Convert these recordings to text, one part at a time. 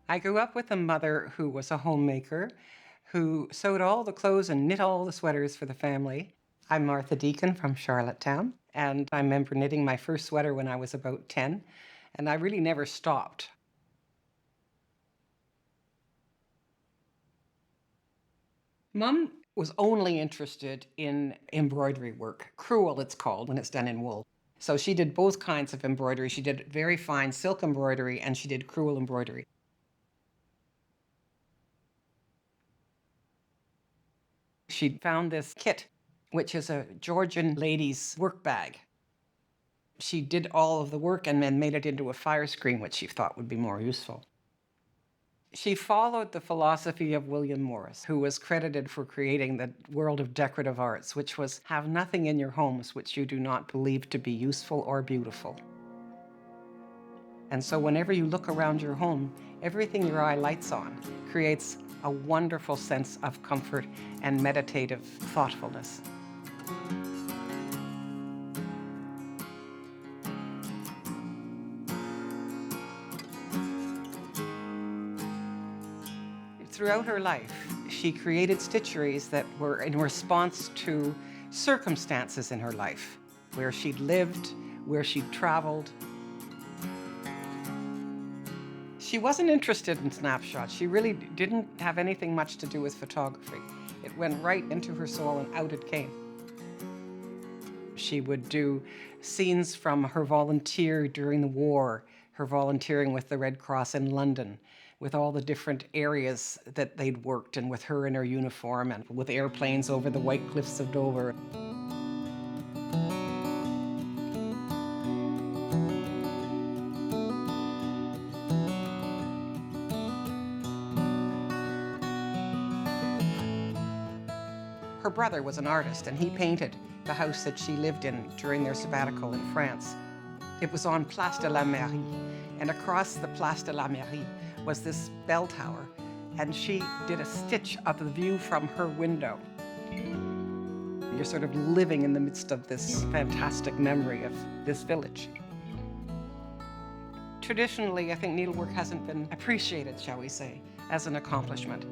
I grew up with a mother who was a homemaker, who sewed all the clothes and knit all the sweaters for the family. I'm Martha Deacon from Charlottetown, and I remember knitting my first sweater when I was about 10, and I really never stopped. Mum was only interested in embroidery work. Crewel, it's called when it's done in wool. So she did both kinds of embroidery. She did very fine silk embroidery and she did crewel embroidery. She found this kit, which is a Georgian lady's work bag. She did all of the work and then made it into a fire screen, which she thought would be more useful. She followed the philosophy of William Morris, who was credited for creating the world of decorative arts, which was have nothing in your homes which you do not believe to be useful or beautiful. And so whenever you look around your home, everything your eye lights on creates a wonderful sense of comfort and meditative thoughtfulness. Throughout her life, she created stitcheries that were in response to circumstances in her life, where she'd lived, where she'd traveled. She wasn't interested in snapshots. She really didn't have anything much to do with photography. It went right into her soul and out it came. She would do scenes from her volunteer during the war, her volunteering with the Red Cross in London, with all the different areas that they'd worked and with her in her uniform and with airplanes over the white cliffs of Dover. Her brother was an artist and he painted the house that she lived in during their sabbatical in France. It was on Place de la Mairie, and across the Place de la Mairie was this bell tower, and she did a stitch of the view from her window. You're sort of living in the midst of this fantastic memory of this village. Traditionally, I think needlework hasn't been appreciated, shall we say, as an accomplishment.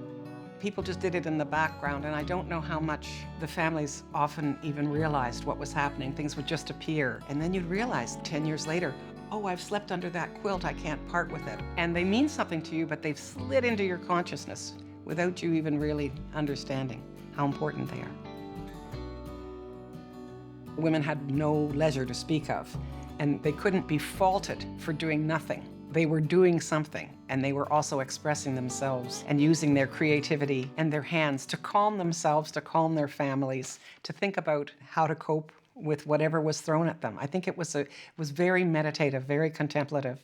People just did it in the background, and I don't know how much the families often even realized what was happening. Things would just appear, and then you'd realize 10 years later, oh, I've slept under that quilt, I can't part with it. And they mean something to you, but they've slid into your consciousness without you even really understanding how important they are. Women had no leisure to speak of, and they couldn't be faulted for doing nothing. They were doing something, and they were also expressing themselves and using their creativity and their hands to calm themselves, to calm their families, to think about how to cope with whatever was thrown at them. I think it was very meditative, very contemplative.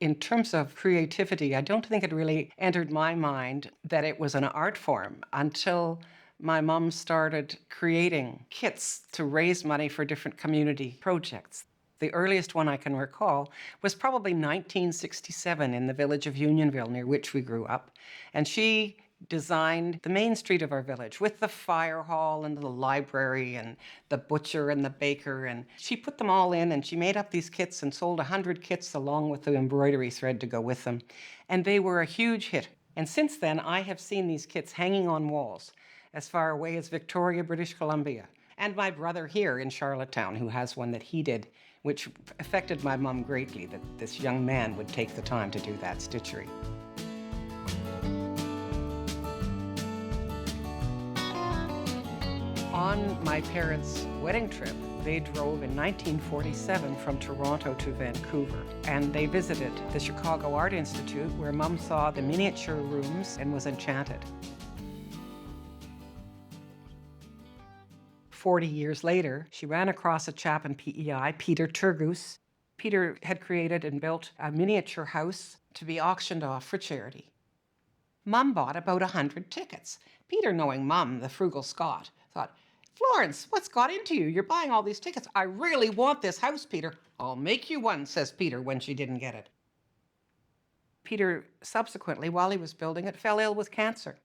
In terms of creativity, I don't think it really entered my mind that it was an art form until my mom started creating kits to raise money for different community projects. The earliest one I can recall was probably 1967 in the village of Unionville, near which we grew up. And she designed the main street of our village with the fire hall and the library and the butcher and the baker. And she put them all in and she made up these kits and sold 100 kits along with the embroidery thread to go with them. And they were a huge hit. And since then, I have seen these kits hanging on walls as far away as Victoria, British Columbia. And my brother here in Charlottetown, who has one that he did, which affected my mom greatly, that this young man would take the time to do that stitchery. On my parents' wedding trip, they drove in 1947 from Toronto to Vancouver, and they visited the Chicago Art Institute, where Mom saw the miniature rooms and was enchanted. 40 years later, she ran across a chap in PEI, Peter Turgoose. Peter had created and built a miniature house to be auctioned off for charity. Mum bought about 100 tickets. Peter, knowing Mum, the frugal Scot, thought, Florence, what's got into you? You're buying all these tickets. I really want this house, Peter. I'll make you one, says Peter when she didn't get it. Peter subsequently, while he was building it, fell ill with cancer.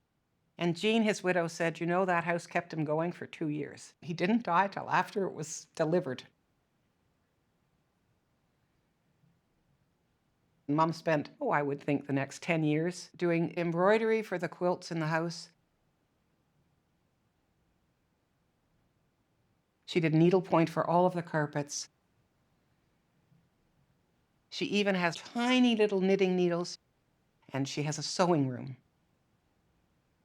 And Jean, his widow, said, you know, that house kept him going for 2 years. He didn't die till after it was delivered. Mom spent, I would think the next 10 years doing embroidery for the quilts in the house. She did needlepoint for all of the carpets. She even has tiny little knitting needles, and she has a sewing room.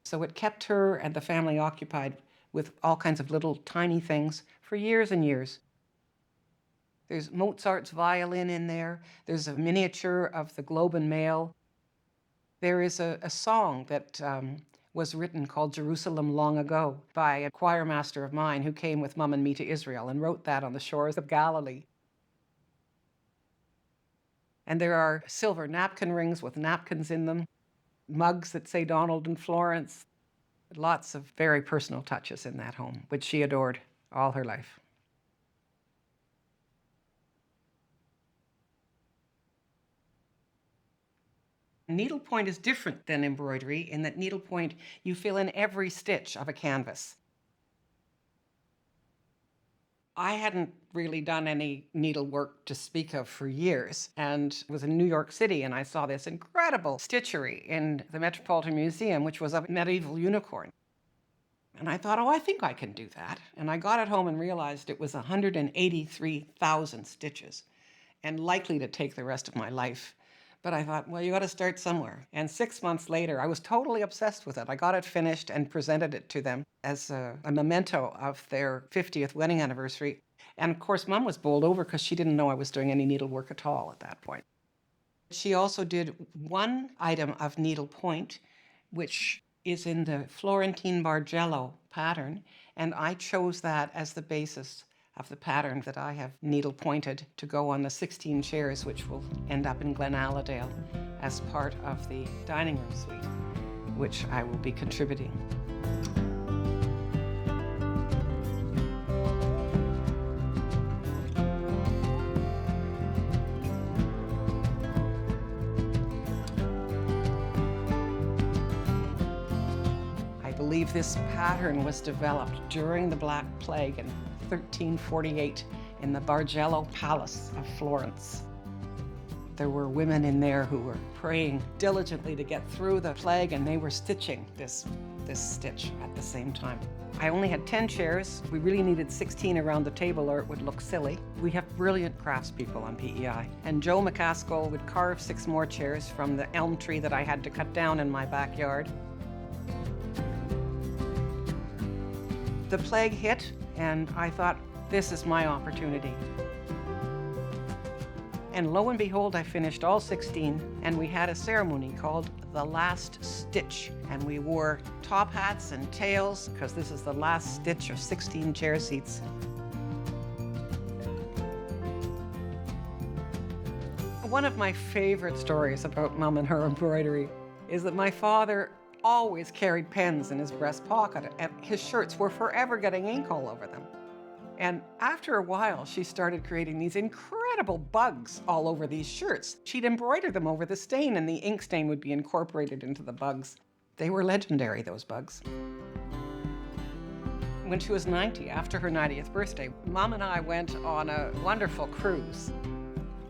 So it kept her and the family occupied with all kinds of little tiny things for years and years. There's Mozart's violin in there. There's a miniature of the Globe and Mail. There is a song that was written called Jerusalem Long Ago by a choir master of mine who came with Mum and me to Israel and wrote that on the shores of Galilee. And there are silver napkin rings with napkins in them, mugs that say Donald and Florence. Lots of very personal touches in that home, which she adored all her life. Needlepoint is different than embroidery in that needlepoint, you fill in every stitch of a canvas. I hadn't really done any needlework to speak of for years, and was in New York City, and I saw this incredible stitchery in the Metropolitan Museum, which was a medieval unicorn. And I thought, I think I can do that. And I got it home and realized it was 183,000 stitches and likely to take the rest of my life. But I thought, you got to start somewhere. And 6 months later, I was totally obsessed with it. I got it finished and presented it to them as a memento of their 50th wedding anniversary. And of course, Mum was bowled over because she didn't know I was doing any needlework at all at that point. She also did one item of needlepoint, which is in the Florentine Bargello pattern, and I chose that as the basis of the pattern that I have needle pointed to go on the 16 chairs, which will end up in Glen Allendale as part of the dining room suite, which I will be contributing. I believe this pattern was developed during the Black Plague in 1348 in the Bargello Palace of Florence. There were women in there who were praying diligently to get through the plague, and they were stitching this stitch at the same time. I only had 10 chairs. We really needed 16 around the table or it would look silly. We have brilliant craftspeople on PEI. And Joe McCaskill would carve 6 more chairs from the elm tree that I had to cut down in my backyard. The plague hit, and I thought, this is my opportunity. And lo and behold, I finished all 16, and we had a ceremony called the Last Stitch. And we wore top hats and tails, because this is the last stitch of 16 chair seats. One of my favorite stories about Mum and her embroidery is that my father always carried pens in his breast pocket, and his shirts were forever getting ink all over them. And after a while, she started creating these incredible bugs all over these shirts. She'd embroider them over the stain, and the ink stain would be incorporated into the bugs. They were legendary, those bugs. When she was 90, after her 90th birthday, Mom and I went on a wonderful cruise.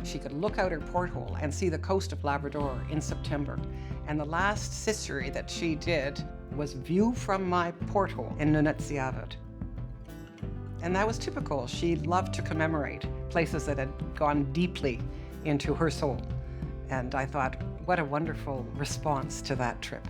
She could look out her porthole and see the coast of Labrador in September. And the last stitchery that she did was View from My Porthole in Nunetziavut. And that was typical. She loved to commemorate places that had gone deeply into her soul. And I thought, what a wonderful response to that trip.